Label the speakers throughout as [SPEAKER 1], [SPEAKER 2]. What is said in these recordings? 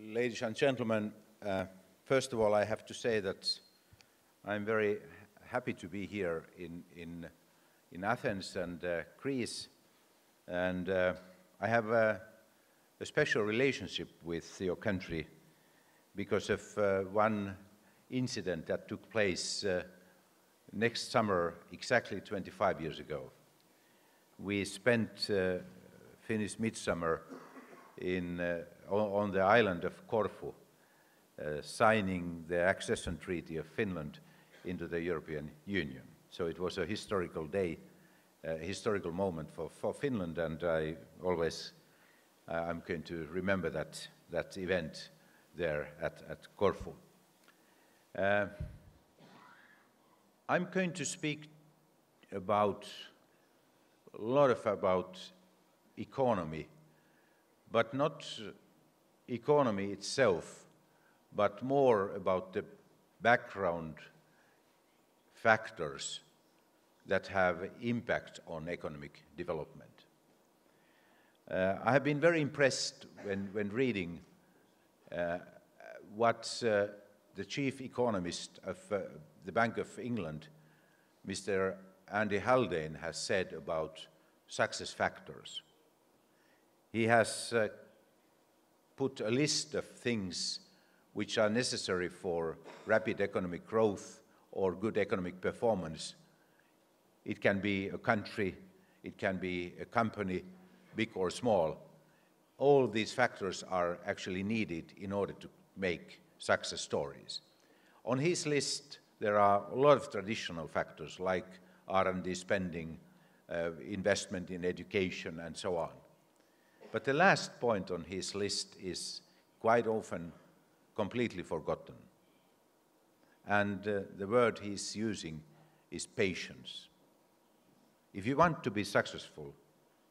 [SPEAKER 1] Ladies and gentlemen, first of all, I have to say that I'm very happy to be here in Athens and Greece, and I have a special relationship with your country because of one incident that took place next summer, exactly 25 years ago. We spent Finnish midsummer on the island of Corfu, signing the Accession Treaty of Finland into the European Union. So it was a historical day, a historical moment for Finland, and I'm going to remember that event there at Corfu. I'm going to speak about a lot about economy, but not economy itself, but more about the background factors that have impact on economic development. I have been very impressed when reading what the chief economist of the Bank of England, Mr. Andy Haldane, has said about success factors. He has put a list of things which are necessary for rapid economic growth or good economic performance. It can be a country, it can be a company, big or small. All these factors are actually needed in order to make success stories. On his list, there are a lot of traditional factors like R&D spending, investment in education, and so on. But the last point on his list is quite often completely forgotten. And the word he's using is patience. If you want to be successful,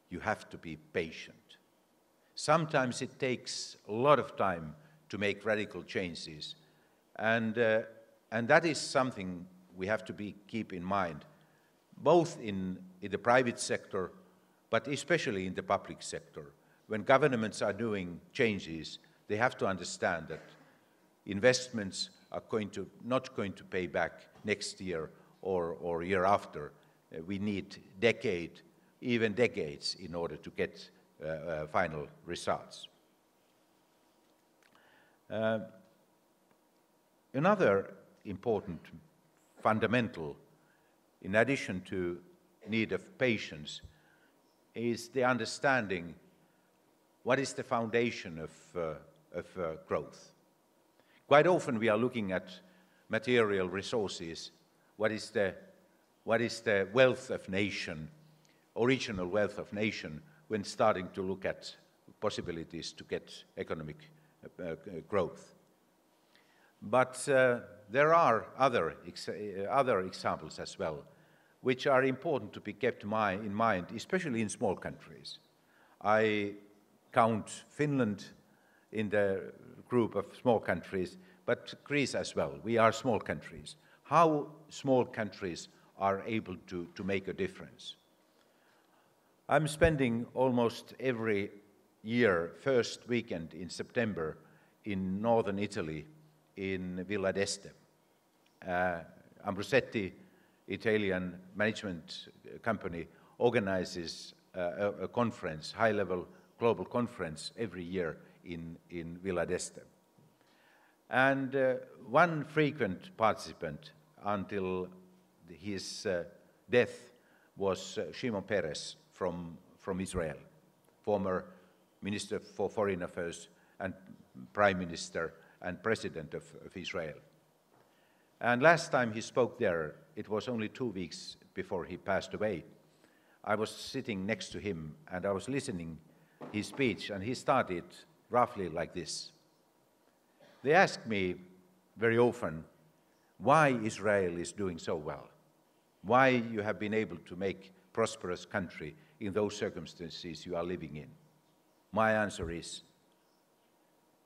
[SPEAKER 1] you have to be patient. Sometimes it takes a lot of time to make radical changes, and that is something we have to keep in mind, both in the private sector, but especially in the public sector. When governments are doing changes, they have to understand that investments are not going to pay back next year or year after. We need even decades in order to get final results. Another important fundamental, in addition to need of patience, is the understanding what is the foundation of growth. Quite often we are looking at material resources. What is the wealth of nation, original wealth of nation, when starting to look at possibilities to get economic growth. But there are other examples as well, which are important to be kept in mind, especially in small countries. I count Finland in the group of small countries, but Greece as well. We are small countries. How small countries are able to make a difference. I'm spending almost every year, first weekend in September, in northern Italy, in Villa d'Este. Ambrosetti, Italian management company, organizes a conference, high-level global conference, every year in Villa d'Este. And one frequent participant until his death was Shimon Peres from Israel, former Minister for Foreign Affairs and Prime Minister and President of Israel. And last time he spoke there, it was only 2 weeks before he passed away. I was sitting next to him and I was listening his speech, and he started roughly like this. They ask me very often why Israel is doing so well, why you have been able to make prosperous country in those circumstances you are living in. My answer is,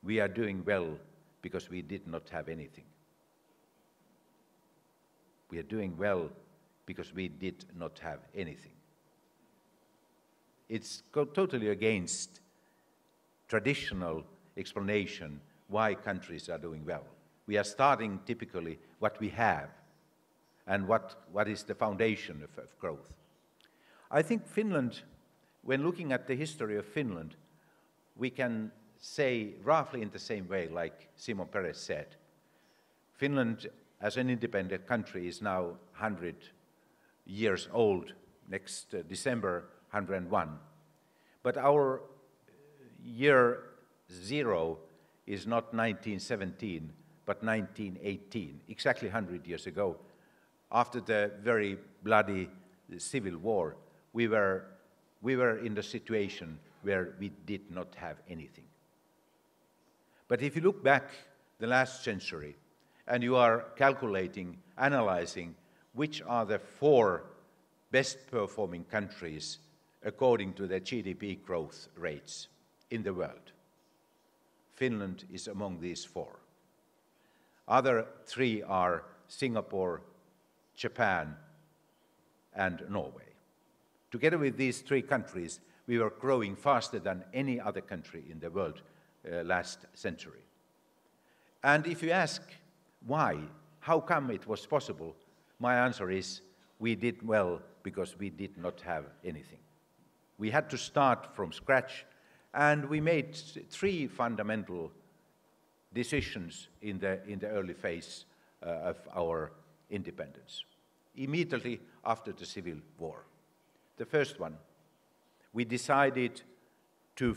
[SPEAKER 1] we are doing well because we did not have anything. We are doing well because we did not have anything. It's totally against traditional explanation why countries are doing well. We are starting typically what we have and what is the foundation of growth. I think Finland, when looking at the history of Finland, we can say roughly in the same way like Simon Peres said. Finland, as an independent country, is now 100 years old, next December 101. But our year zero is not 1917, but 1918, exactly 100 years ago. After the very bloody civil war, we were in the situation where we did not have anything. But if you look back the last century, and you are calculating, analyzing, which are the 4 best-performing countries according to their GDP growth rates in the world, Finland is among these 4. Other 3 are Singapore, Japan, and Norway. Together with these 3 countries, we were growing faster than any other country in the world last century. And if you ask why, how come it was possible, my answer is we did well because we did not have anything. We had to start from scratch, and we made 3 fundamental decisions in the early phase of our independence, immediately after the Civil War. The first one, we decided to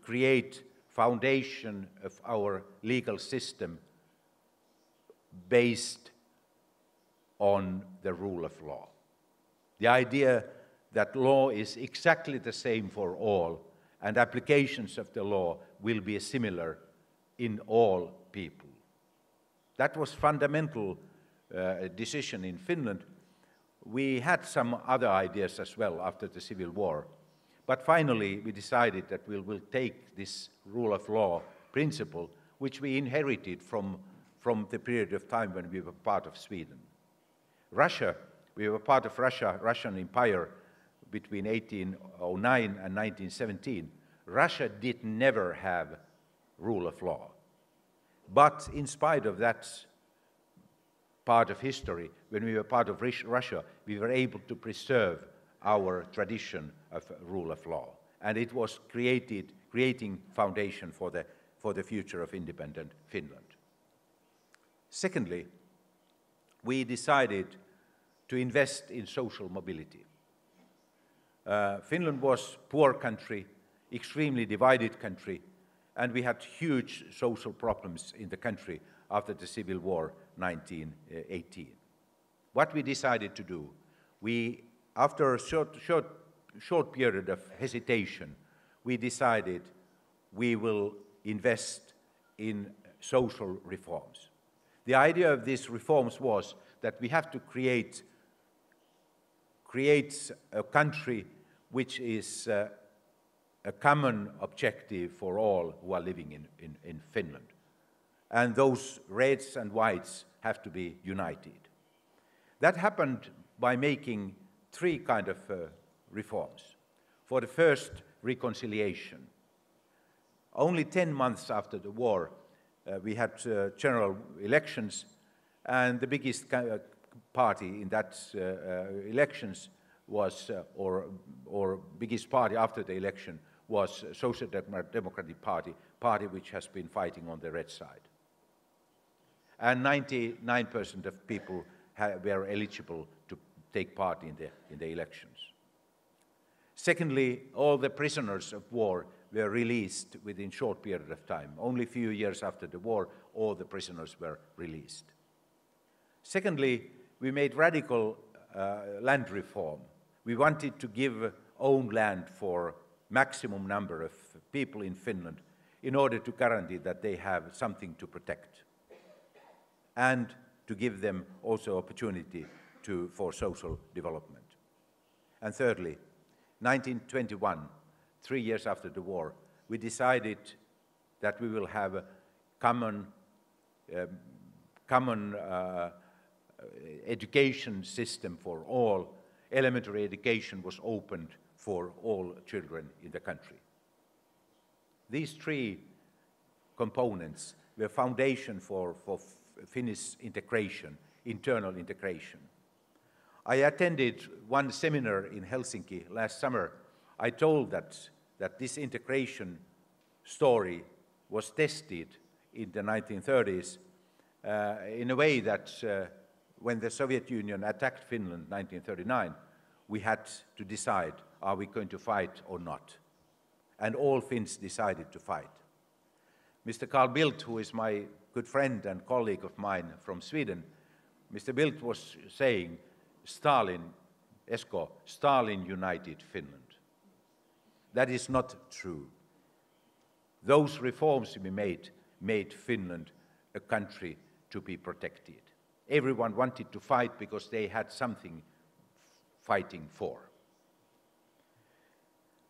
[SPEAKER 1] create foundation of our legal system based on the rule of law. The idea that law is exactly the same for all and applications of the law will be similar in all people. That was fundamental decision in Finland. We had some other ideas as well after the Civil War, but finally we decided that we will take this rule of law principle, which we inherited from the period of time when we were part of Sweden. Russia, we were part of Russian Empire between 1809 and 1917. Russia did never have rule of law. But in spite of that part of history, when we were part of Russia, we were able to preserve our tradition of rule of law. And it was creating foundation for the future of independent Finland. Secondly, we decided to invest in social mobility. Finland was a poor country, extremely divided country, and we had huge social problems in the country after the Civil War 1918. What we decided to do, after a short period of hesitation, we decided we will invest in social reforms. The idea of these reforms was that we have to create a country which is a common objective for all who are living in Finland. And those reds and whites have to be united. That happened by making 3 kind of reforms. For the first, reconciliation. Only 10 months after the war, we had general elections, and the biggest party in that elections was, or biggest party after the election was Social Democratic Party which has been fighting on the red side. And 99% of people were eligible to take part in the elections. Secondly, all the prisoners of war were released within a short period of time. Only a few years after the war, all the prisoners were released. Secondly, we made radical land reform. We wanted to give own land for maximum number of people in Finland in order to guarantee that they have something to protect and to give them also opportunity for social development. And thirdly, 1921, 3 years after the war, we decided that we will have a common education system for all. Elementary education was opened for all children in the country. These 3 components were foundation for Finnish integration, internal integration. I attended one seminar in Helsinki last summer. I told that this integration story was tested in the 1930s in a way that when the Soviet Union attacked Finland in 1939, we had to decide, are we going to fight or not? And all Finns decided to fight. Mr. Carl Bildt, who is my good friend and colleague of mine from Sweden, Mr. Bildt was saying, Esko, Stalin united Finland. That is not true. Those reforms we made Finland a country to be protected. Everyone wanted to fight because they had something fighting for.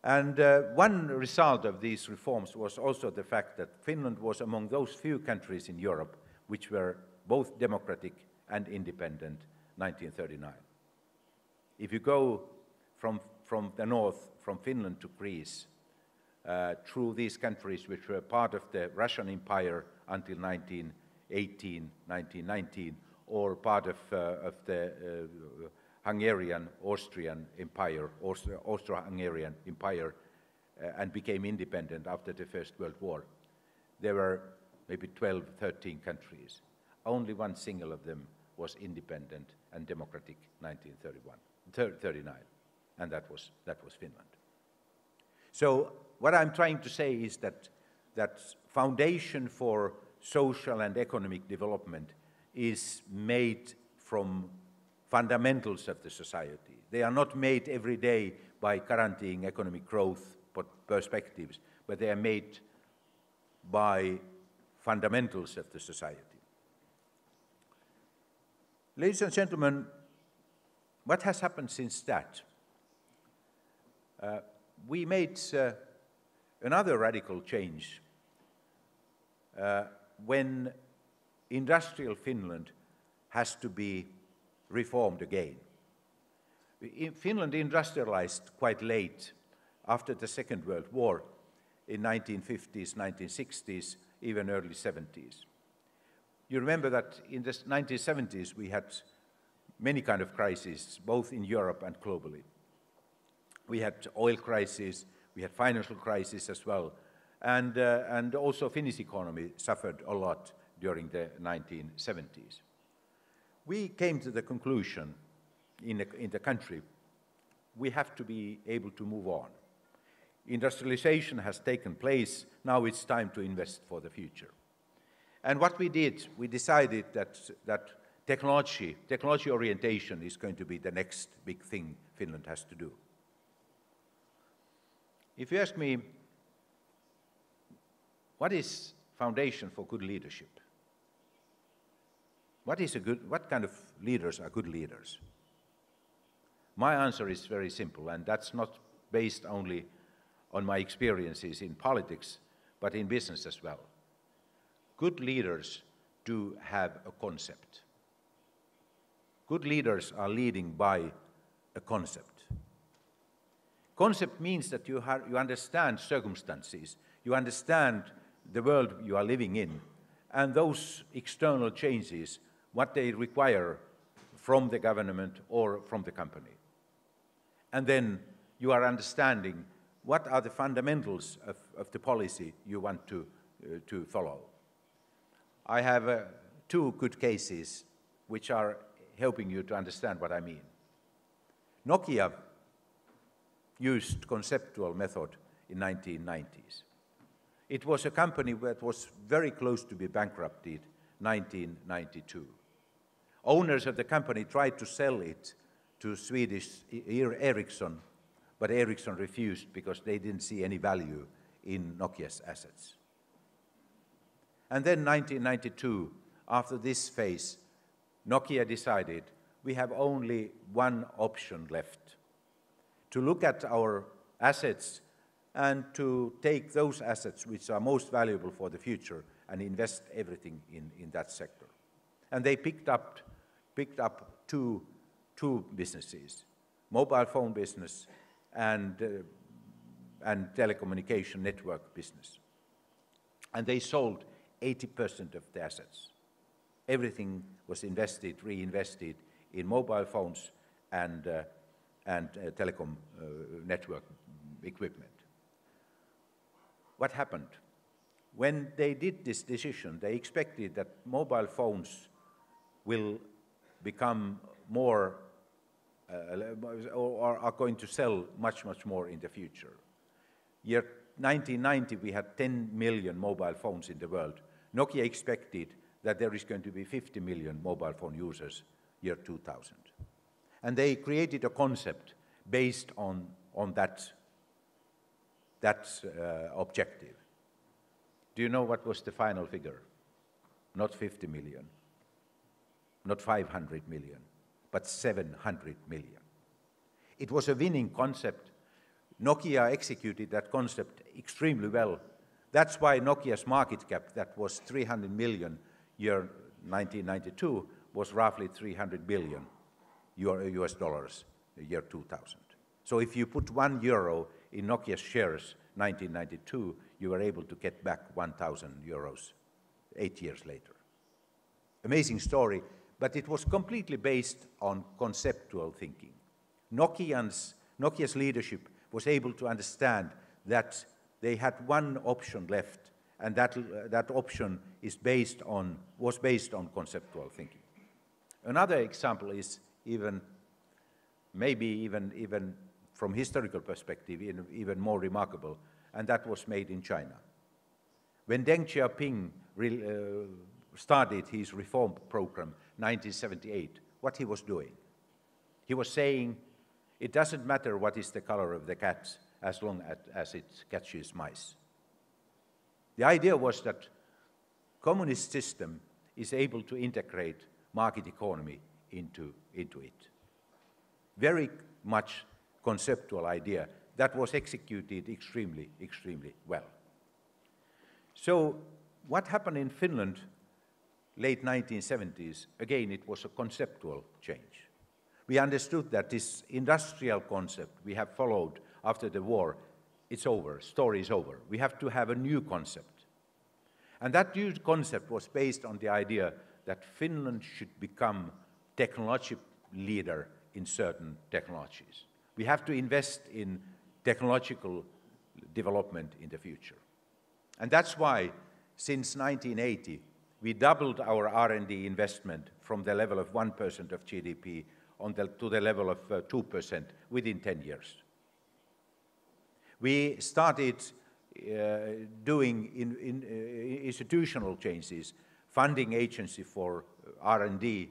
[SPEAKER 1] And one result of these reforms was also the fact that Finland was among those few countries in Europe which were both democratic and independent in 1939. If you go from the north, from Finland to Greece, through these countries which were part of the Russian Empire until 1918, 1919, or part of the Hungarian, Austrian Empire, Austro-Hungarian Empire, and became independent after the First World War. There were maybe 12, 13 countries. Only one single of them was independent and democratic in 1939, and that was Finland. So what I'm trying to say is that foundation for social and economic development is made from fundamentals of the society. They are not made every day by guaranteeing economic growth perspectives, but they are made by fundamentals of the society. Ladies and gentlemen, what has happened since that? We made another radical change when industrial Finland has to be reformed again. Finland industrialized quite late after the Second World War in 1950s, 1960s, even early 70s. You remember that in the 1970s we had many kind of crises, both in Europe and globally. We had oil crisis, we had financial crisis as well, and also Finnish economy suffered a lot during the 1970s. We came to the conclusion in the country, we have to be able to move on. Industrialization has taken place, now it's time to invest for the future. And what we did, we decided that technology orientation is going to be the next big thing Finland has to do. If you ask me, what is foundation for good leadership? What kind of leaders are good leaders? My answer is very simple, and that's not based only on my experiences in politics, but in business as well. Good leaders do have a concept. Good leaders are leading by a concept. Concept means that you understand circumstances, you understand the world you are living in, and those external changes, what they require from the government or from the company. And then you are understanding what are the fundamentals of the policy you want to follow. I have two good cases which are helping you to understand what I mean. Nokia used conceptual method in 1990s. It was a company that was very close to be bankrupted 1992. Owners of the company tried to sell it to Swedish Ericsson, but Ericsson refused because they didn't see any value in Nokia's assets. And then 1992, after this phase, Nokia decided we have only one option left, to look at our assets and to take those assets which are most valuable for the future and invest everything in that sector. And they picked up two businesses, mobile phone business and telecommunication network business. and they sold 80% of the assets. Everything was invested, reinvested in mobile phones and telecom network equipment. What happened? When they did this decision, they expected that mobile phones will become more, or are going to sell much, much more in the future. Year 1990, we had 10 million mobile phones in the world. Nokia expected that there is going to be 50 million mobile phone users year 2000. And they created a concept based on that objective. Do you know what was the final figure? Not 50 million, not 500 million, but 700 million. It was a winning concept. Nokia executed that concept extremely well. That's why Nokia's market cap, that was 300 million year 1992, was roughly 300 billion US dollars year 2000. So if you put €1 in Nokia's shares 1992, you were able to get back 1,000 euros 8 years later. Amazing story, but it was completely based on conceptual thinking. Nokia's leadership was able to understand that they had one option left, and that option was based on conceptual thinking. Another example is maybe even from historical perspective, even more remarkable, and that was made in China. When Deng Xiaoping started his reform program, 1978, what he was doing? He was saying, it doesn't matter what is the color of the cat as long as it catches mice. The idea was that communist system is able to integrate market economy into it. Very much conceptual idea that was executed extremely, extremely well. So what happened in Finland late 1970s, again, it was a conceptual change. We understood that this industrial concept we have followed after the war, it's over, story is over. We have to have a new concept. And that new concept was based on the idea that Finland should become technology leader in certain technologies. We have to invest in technological development in the future. And that's why, since 1980, we doubled our R&D investment from the level of 1% of GDP to the level of 2% within 10 years. We started doing institutional changes. Funding agency for R&D,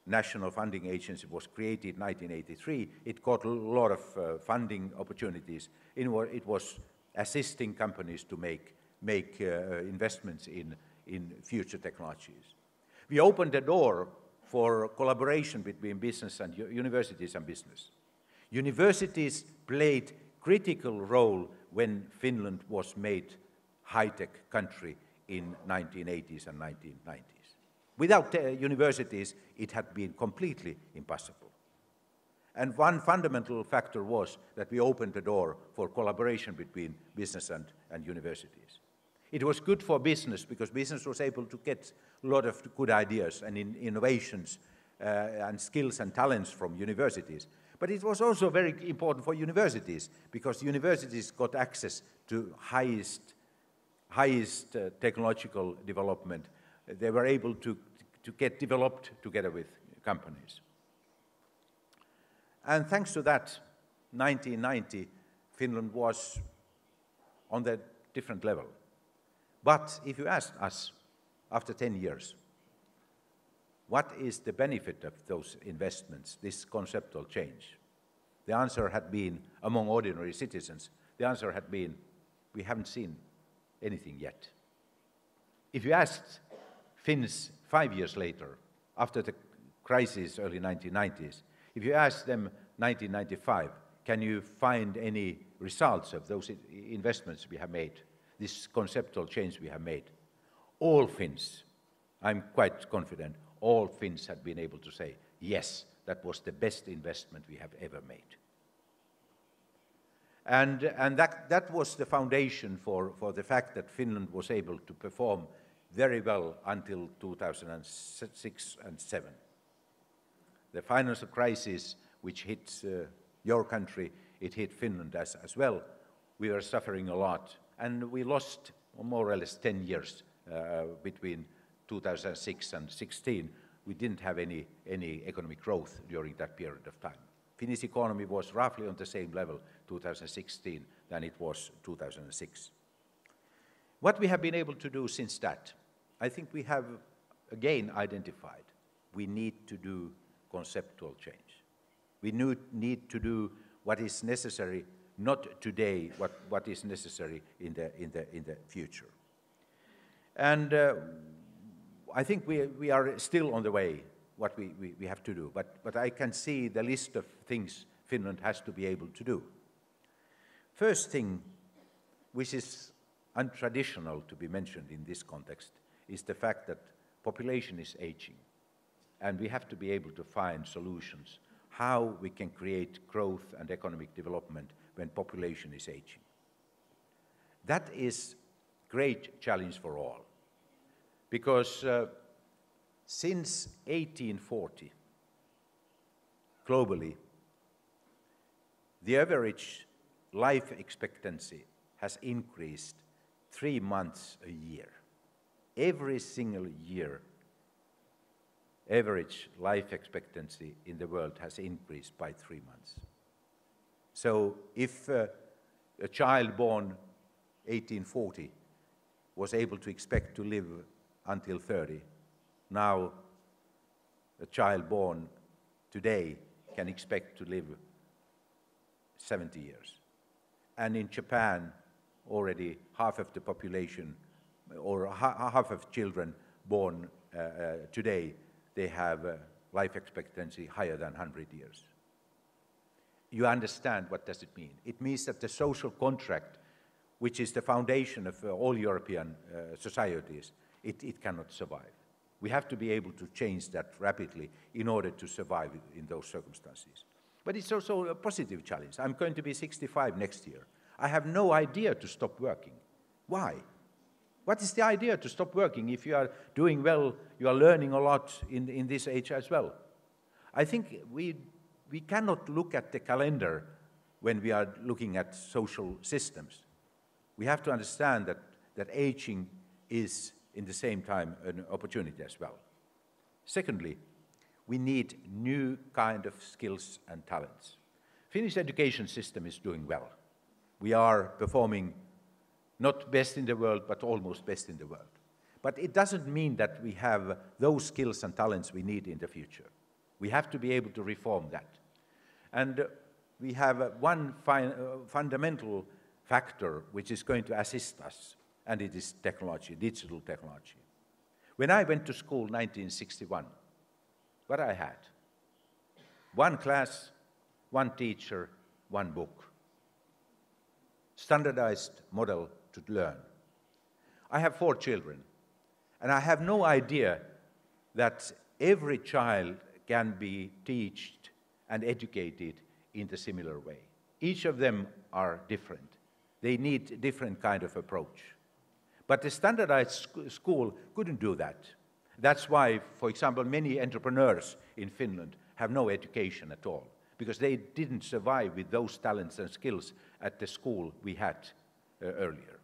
[SPEAKER 1] National Funding Agency, was created in 1983. It got a lot of funding opportunities. It was assisting companies to make investments in future technologies. We opened the door for collaboration between business and universities and business. Universities played critical role when Finland was made high-tech country in 1980s and 1990s. Without universities, it had been completely impossible. And one fundamental factor was that we opened the door for collaboration between business and universities. It was good for business because business was able to get a lot of good ideas and innovations and skills and talents from universities. But it was also very important for universities because universities got access to highest technological development. They were able to get developed together with companies. And thanks to that, 1990, Finland was on the different level. But if you ask us, after 10 years, what is the benefit of those investments, this conceptual change? The answer had been, among ordinary citizens, the answer had been, we haven't seen anything yet. If you asked Finns 5 years later, after the crisis, early 1990s, if you asked them 1995, can you find any results of those investments we have made, this conceptual change we have made? All Finns, I'm quite confident, all Finns had been able to say, yes, that was the best investment we have ever made. And that was the foundation for the fact that Finland was able to perform very well until 2006 and 2007. The financial crisis, which hit your country, it hit Finland as well. We were suffering a lot, and we lost more or less 10 years between 2006 and 2016. We didn't have any economic growth during that period of time. Finnish economy was roughly on the same level 2016 than it was 2006. What we have been able to do since that, I think we have again identified we need to do conceptual change. We need to do what is necessary, not today, what is necessary in the future. And I think we are still on the way, what we have to do, but I can see the list of things Finland has to be able to do. First thing, which is untraditional to be mentioned in this context, is the fact that population is aging, and we have to be able to find solutions how we can create growth and economic development when population is aging. That is a great challenge for all, because since 1840, globally, the average life expectancy has increased 3 months a year. Every single year, average life expectancy in the world has increased by 3 months. So if a child born 1840 was able to expect to live until 30, now a child born today can expect to live 70 years. And in Japan, already half of the population, or half of children born today, they have life expectancy higher than 100 years. You understand what does it mean? It means that the social contract, which is the foundation of all European societies, it cannot survive. We have to be able to change that rapidly in order to survive in those circumstances. But it's also a positive challenge. I'm going to be 65 next year. I have no idea to stop working. Why? What is the idea to stop working if you are doing well, you are learning a lot in this age as well? I think we cannot look at the calendar when we are looking at social systems. We have to understand that aging is, in the same time, an opportunity as well. Secondly, we need new kind of skills and talents. Finnish education system is doing well. We are performing not best in the world, but almost best in the world. But it doesn't mean that we have those skills and talents we need in the future. We have to be able to reform that. And we have one fundamental factor which is going to assist us, and it is technology, digital technology. When I went to school in 1961, what I had? One class, one teacher, one book. Standardized model to learn. I have 4 children, and I have no idea that every child can be taught and educated in the similar way. Each of them are different. They need different kind of approach. But the standardized school couldn't do that. That's why, for example, many entrepreneurs in Finland have no education at all, because they didn't survive with those talents and skills at the school we had earlier.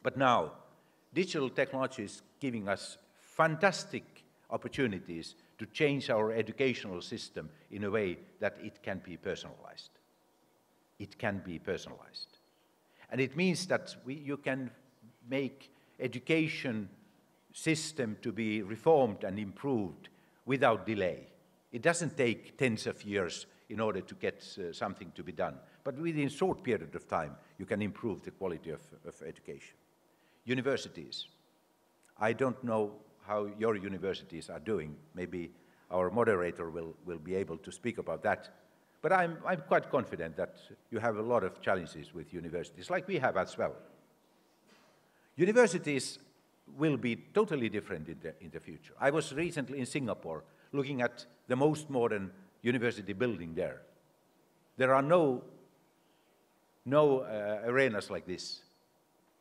[SPEAKER 1] But now, digital technology is giving us fantastic opportunities to change our educational system in a way that it can be personalized. It can be personalized. And it means that you can make education system to be reformed and improved without delay. It doesn't take tens of years in order to get something to be done. But within a short period of time, you can improve the quality of education. Universities. I don't know how your universities are doing. Maybe our moderator will be able to speak about that. But I'm quite confident that you have a lot of challenges with universities, like we have as well. Universities will be totally different in the future. I was recently in Singapore looking at the most modern university building there. There are no arenas like this.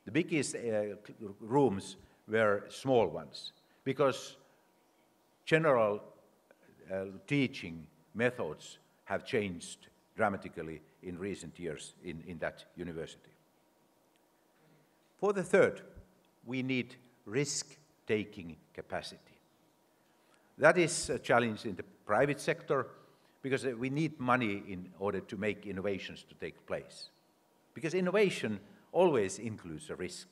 [SPEAKER 1] The biggest rooms were small ones, because general teaching methods have changed dramatically in recent years in that university. For the third, we need risk-taking capacity. That is a challenge in the private sector, because we need money in order to make innovations to take place. Because innovation always includes a risk.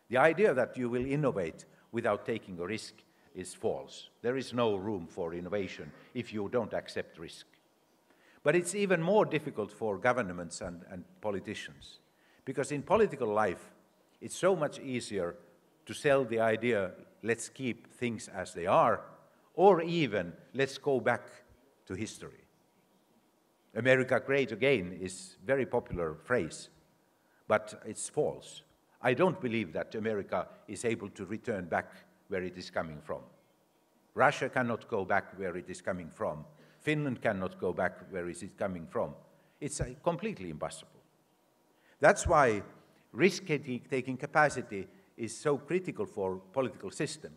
[SPEAKER 1] The idea that you will innovate without taking a risk is false. There is no room for innovation if you don't accept risk. But it's even more difficult for governments and politicians, because in political life, it's so much easier to sell the idea, let's keep things as they are, or even let's go back to history. America great again is a very popular phrase, but it's false. I don't believe that America is able to return back where it is coming from. Russia cannot go back where it is coming from. Finland cannot go back where it is coming from. It's completely impossible. That's why risk-taking capacity is so critical for political system.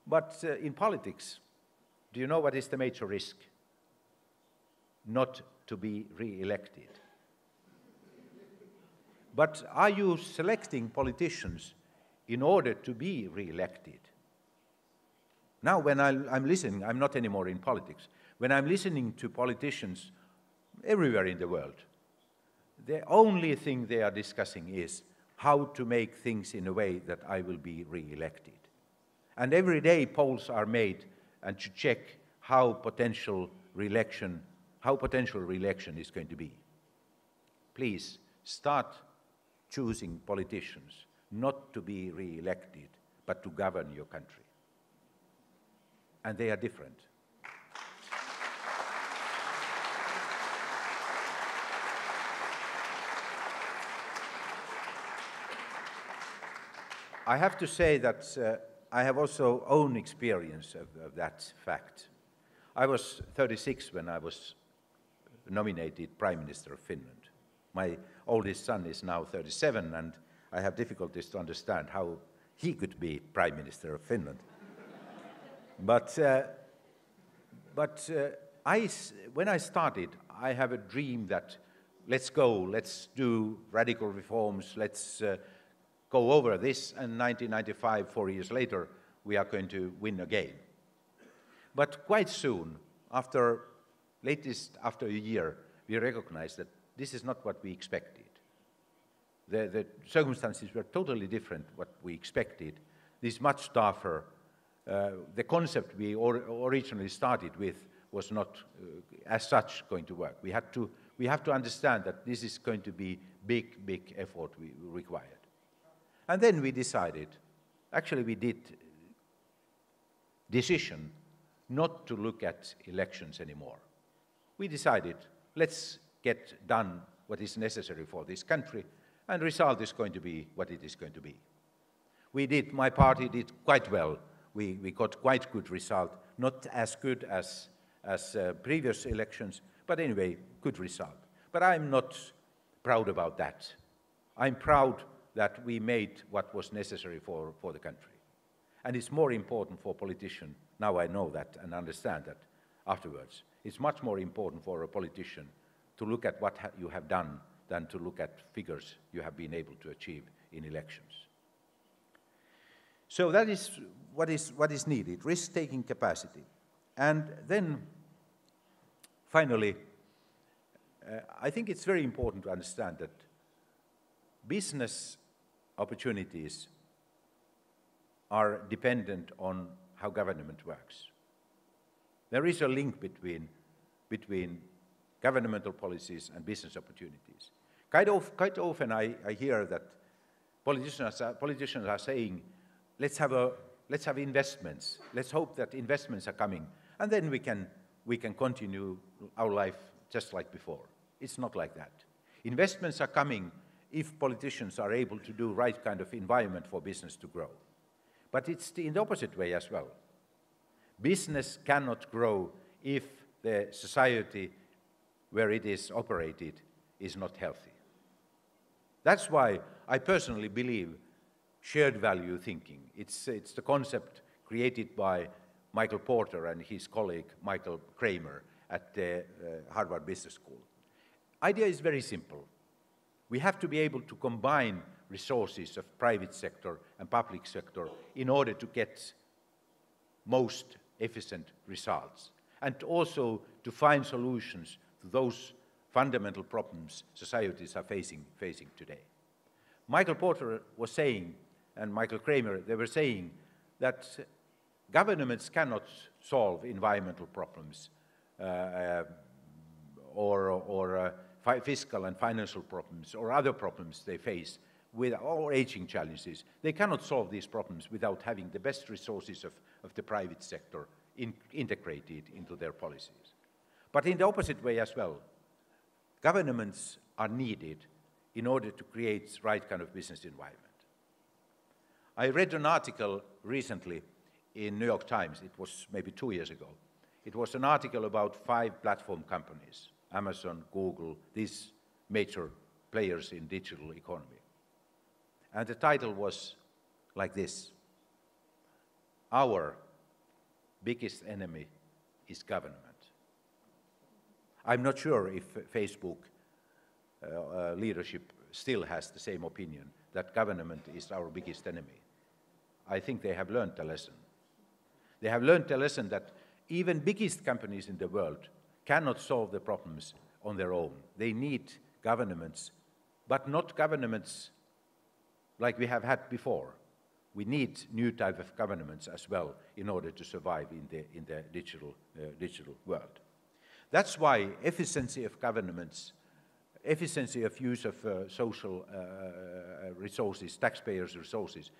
[SPEAKER 1] But in politics, do you know what is the major risk? Not to be re-elected. But are you selecting politicians in order to be re-elected? Now, when I'm listening, I'm not anymore in politics. When I'm listening to politicians everywhere in the world, the only thing they are discussing is how to make things in a way that I will be re-elected. And every day polls are made and to check how potential re-election is going to be. Please start choosing politicians not to be re-elected, but to govern your country. And they are different. I have to say that I have also own experience of that fact. I was 36 when I was nominated Prime Minister of Finland. My oldest son is now 37, and I have difficulties to understand how he could be Prime Minister of Finland. When I started, I have a dream that let's do radical reforms, let's go over this, and 1995, 4 years later, we are going to win again. But quite soon, after a year, we recognized that this is not what we expected. The circumstances were totally different what we expected. This much tougher. The concept we originally started with was not as such going to work. We have to understand that this is going to be big effort required. And then we decided, actually we did decision not to look at elections anymore. We decided, let's get done what is necessary for this country, and the result is going to be what it is going to be. My party did quite well. We got quite good result, not as good as previous elections, but anyway, good result. But I'm not proud about that. I'm proud that we made what was necessary for the country. And it's more important for politicians, now I know that and understand that afterwards, it's much more important for a politician to look at what you have done than to look at figures you have been able to achieve in elections. So that is what is needed, risk-taking capacity. And then, finally, I think it's very important to understand that business opportunities are dependent on how government works. There is a link between governmental policies and business opportunities. Quite often I hear that politicians are saying, let's have investments. Let's hope that investments are coming, and then we can continue our life just like before. It's not like that. Investments are coming if politicians are able to do right kind of environment for business to grow. But it's in the opposite way as well. Business cannot grow if the society where it is operated is not healthy. That's why I personally believe shared value thinking. It's the concept created by Michael Porter and his colleague Michael Kramer at the Harvard Business School. Idea is very simple. We have to be able to combine resources of private sector and public sector in order to get most efficient results, and also to find solutions to those fundamental problems societies are facing today. Michael Porter was saying, and Michael Kramer, they were saying that governments cannot solve environmental problems or fiscal and financial problems or other problems they face with our aging challenges. They cannot solve these problems without having the best resources of the private sector integrated into their policies. But in the opposite way as well, governments are needed in order to create the right kind of business environment. I read an article recently in New York Times, it was maybe 2 years ago. It was an article about 5 platform companies, Amazon, Google, these major players in digital economy. And the title was like this: Our biggest enemy is government. I'm not sure if Facebook leadership still has the same opinion that government is our biggest enemy. I think they have learned a lesson. They have learned a lesson that even biggest companies in the world cannot solve the problems on their own. They need governments, but not governments like we have had before. We need new type of governments as well in order to survive in the digital world. That's why efficiency of governments, efficiency of use of social resources, taxpayers' resources,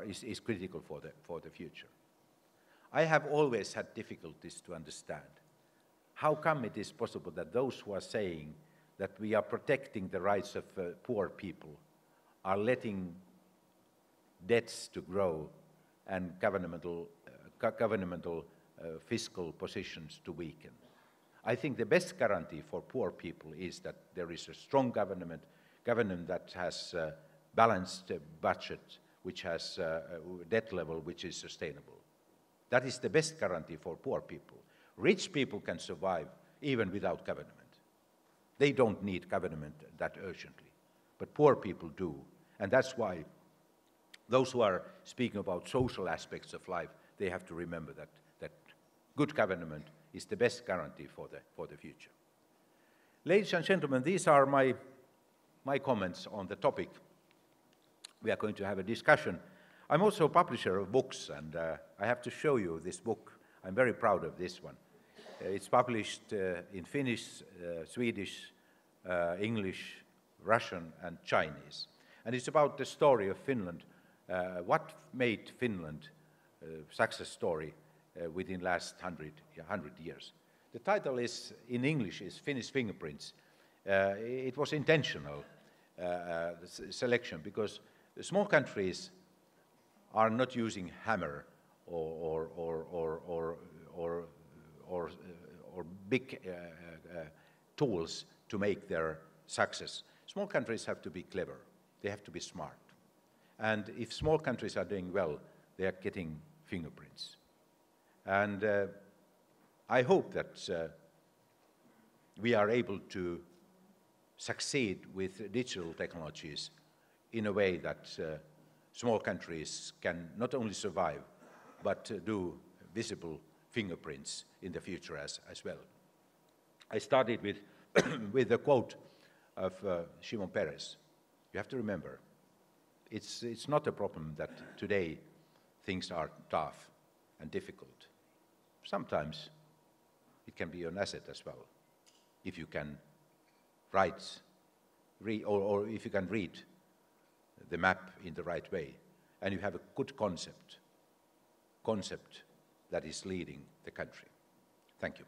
[SPEAKER 1] is critical for the future. I have always had difficulties to understand how come it is possible that those who are saying that we are protecting the rights of poor people are letting debts to grow and governmental fiscal positions to weaken. I think the best guarantee for poor people is that there is a strong government that has a balanced budget, which has a debt level which is sustainable. That is the best guarantee for poor people. Rich people can survive even without government. They don't need government that urgently, but poor people do. And that's why those who are speaking about social aspects of life, they have to remember that good government is the best guarantee for the future. Ladies and gentlemen, these are my comments on the topic. We are going to have a discussion. I'm also a publisher of books, and I have to show you this book. I'm very proud of this one. It's published in Finnish, Swedish, English, Russian, and Chinese. And it's about the story of Finland, what made Finland a success story within the last 100 years. The title is, in English, is Finnish Fingerprints. It was intentional selection because small countries are not using hammer or big tools to make their success. Small countries have to be clever. They have to be smart. And if small countries are doing well, they are getting fingerprints. And I hope that we are able to succeed with digital technologies in a way that small countries can not only survive, but do visible fingerprints in the future as well. I started with a quote of Shimon Peres. You have to remember, it's not a problem that today things are tough and difficult. Sometimes it can be an asset as well, if you can or if you can read the map in the right way, and you have a good concept that is leading the country. Thank you.